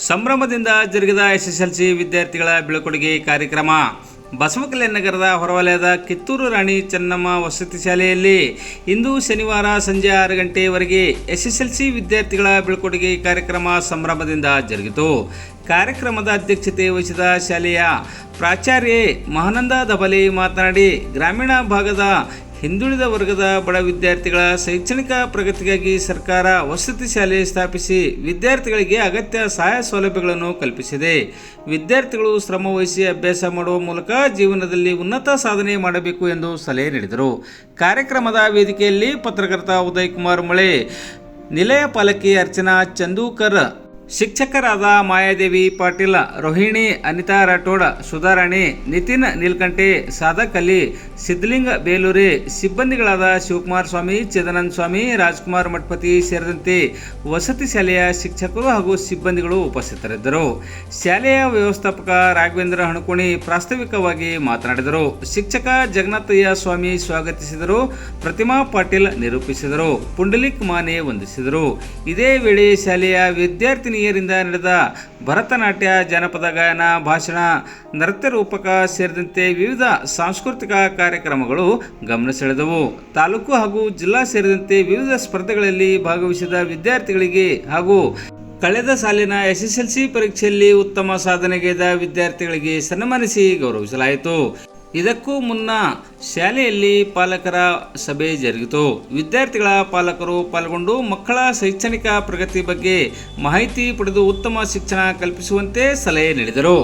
ಸಂಭ್ರಮದಿಂದ ಜರುಗಿದ ಎಸ್ಎಸ್ಎಲ್ಸಿ ವಿದ್ಯಾರ್ಥಿಗಳ ಬೀಳ್ಕೊಡುಗೆ ಕಾರ್ಯಕ್ರಮ. ಬಸವಕಲ್ಯಾಣ ನಗರದ ಹೊರವಲಯದ ಕಿತ್ತೂರು ರಾಣಿ ಚೆನ್ನಮ್ಮ ವಸತಿ ಶಾಲೆಯಲ್ಲಿ ಇಂದು ಶನಿವಾರ ಸಂಜೆ 6 ಗಂಟೆಯವರೆಗೆ ಎಸ್ಎಸ್ಎಲ್ಸಿ ವಿದ್ಯಾರ್ಥಿಗಳ ಬೀಳ್ಕೊಡುಗೆ ಕಾರ್ಯಕ್ರಮ ಸಂಭ್ರಮದಿಂದ ಜರುಗಿತು. ಕಾರ್ಯಕ್ರಮದ ಅಧ್ಯಕ್ಷತೆ ವಹಿಸಿದ ಶಾಲೆಯ ಪ್ರಾಚಾರ್ಯೆ ಮಹಾನಂದ ದಬಲೆ ಮಾತನಾಡಿ, ಗ್ರಾಮೀಣ ಭಾಗದ ಹಿಂದುಳಿದ ವರ್ಗದ ಬಡ ವಿದ್ಯಾರ್ಥಿಗಳ ಶೈಕ್ಷಣಿಕ ಪ್ರಗತಿಗಾಗಿ ಸರ್ಕಾರ ವಸತಿ ಶಾಲೆ ಸ್ಥಾಪಿಸಿ ವಿದ್ಯಾರ್ಥಿಗಳಿಗೆ ಅಗತ್ಯ ಸಹಾಯ ಸೌಲಭ್ಯಗಳನ್ನು ಕಲ್ಪಿಸಿದೆ. ವಿದ್ಯಾರ್ಥಿಗಳು ಶ್ರಮವಹಿಸಿ ಅಭ್ಯಾಸ ಮಾಡುವ ಮೂಲಕ ಜೀವನದಲ್ಲಿ ಉನ್ನತ ಸಾಧನೆ ಮಾಡಬೇಕು ಎಂದು ಸಲಹೆ ನೀಡಿದರು. ಕಾರ್ಯಕ್ರಮದ ವೇದಿಕೆಯಲ್ಲಿ ಪತ್ರಕರ್ತ ಉದಯ್ ಕುಮಾರ್ ಮಳೆ, ನಿಲಯ ಪಾಲಕಿ ಅರ್ಚನಾ ಚಂದೂಕರ್, ಶಿಕ್ಷಕರಾದ ಮಾಯಾದೇವಿ ಪಾಟೀಲ್, ರೋಹಿಣಿ, ಅನಿತಾ ರಾಠೋಡ್, ಸುಧಾರಾಣಿ, ನಿತಿನ್ ನೀಲ್ಕಂಟೆ, ಸಾದಕ್ ಅಲಿ, ಸಿದ್ಧಲಿಂಗ ಬೇಲೂರಿ, ಸಿಬ್ಬಂದಿಗಳಾದ ಶಿವಕುಮಾರ ಸ್ವಾಮಿ, ಚಿದಾನಂದ ಸ್ವಾಮಿ, ರಾಜ್ಕುಮಾರ್ ಮಠಪತಿ ಸೇರಿದಂತೆ ವಸತಿ ಶಾಲೆಯ ಶಿಕ್ಷಕರು ಹಾಗೂ ಸಿಬ್ಬಂದಿಗಳು ಉಪಸ್ಥಿತರಿದ್ದರು. ಶಾಲೆಯ ವ್ಯವಸ್ಥಾಪಕ ರಾಘವೇಂದ್ರ ಹಣಕೋಣಿ ಪ್ರಾಸ್ತಾವಿಕವಾಗಿ ಮಾತನಾಡಿದರು. ಶಿಕ್ಷಕ ಜಗನ್ನಾಥಯ್ಯ ಸ್ವಾಮಿ ಸ್ವಾಗತಿಸಿದರು. ಪ್ರತಿಮಾ ಪಾಟೀಲ್ ನಿರೂಪಿಸಿದರು. ಪುಂಡಲಿಕ್ ಮಾನೆ ವಂದಿಸಿದರು. ಇದೇ ವೇಳೆ ಶಾಲೆಯ ವಿದ್ಯಾರ್ಥಿನಿಯರಿಂದ ನಡೆದ ಭರತನಾಟ್ಯ, ಜಾನಪದ ಗಾಯನ, ಭಾಷಣ, ನೃತ್ಯ ರೂಪಕ ಸೇರಿದಂತೆ ವಿವಿಧ ಸಾಂಸ್ಕೃತಿಕ ಕಾರ್ಯಕ್ರಮಗಳು ಗಮನ ಸೆಳೆದವು. ತಾಲೂಕು ಹಾಗೂ ಜಿಲ್ಲಾ ಸೇರಿದಂತೆ ವಿವಿಧ ಸ್ಪರ್ಧೆಗಳಲ್ಲಿ ಭಾಗವಹಿಸಿದ ವಿದ್ಯಾರ್ಥಿಗಳಿಗೆ ಹಾಗೂ ಕಳೆದ ಸಾಲಿನ ಎಸ್ಎಸ್ಎಲ್ಸಿ ಪರೀಕ್ಷೆಯಲ್ಲಿ ಉತ್ತಮ ಸಾಧನೆಗೈದ ವಿದ್ಯಾರ್ಥಿಗಳಿಗೆ ಸನ್ಮಾನಿಸಿ ಗೌರವಿಸಲಾಯಿತು. ಇದಕ್ಕೂ ಮುನ್ನ ಶಾಲೆಯಲ್ಲಿ ಪಾಲಕರ ಸಭೆ ಜರುಗಿತು. ವಿದ್ಯಾರ್ಥಿಗಳ ಪಾಲಕರು ಪಾಲ್ಗೊಂಡು ಮಕ್ಕಳ ಶೈಕ್ಷಣಿಕ ಪ್ರಗತಿ ಬಗ್ಗೆ ಮಾಹಿತಿ ಪಡೆದು ಉತ್ತಮ ಶಿಕ್ಷಣ ಕಲ್ಪಿಸುವಂತೆ ಸಲಹೆ ನೀಡಿದರು.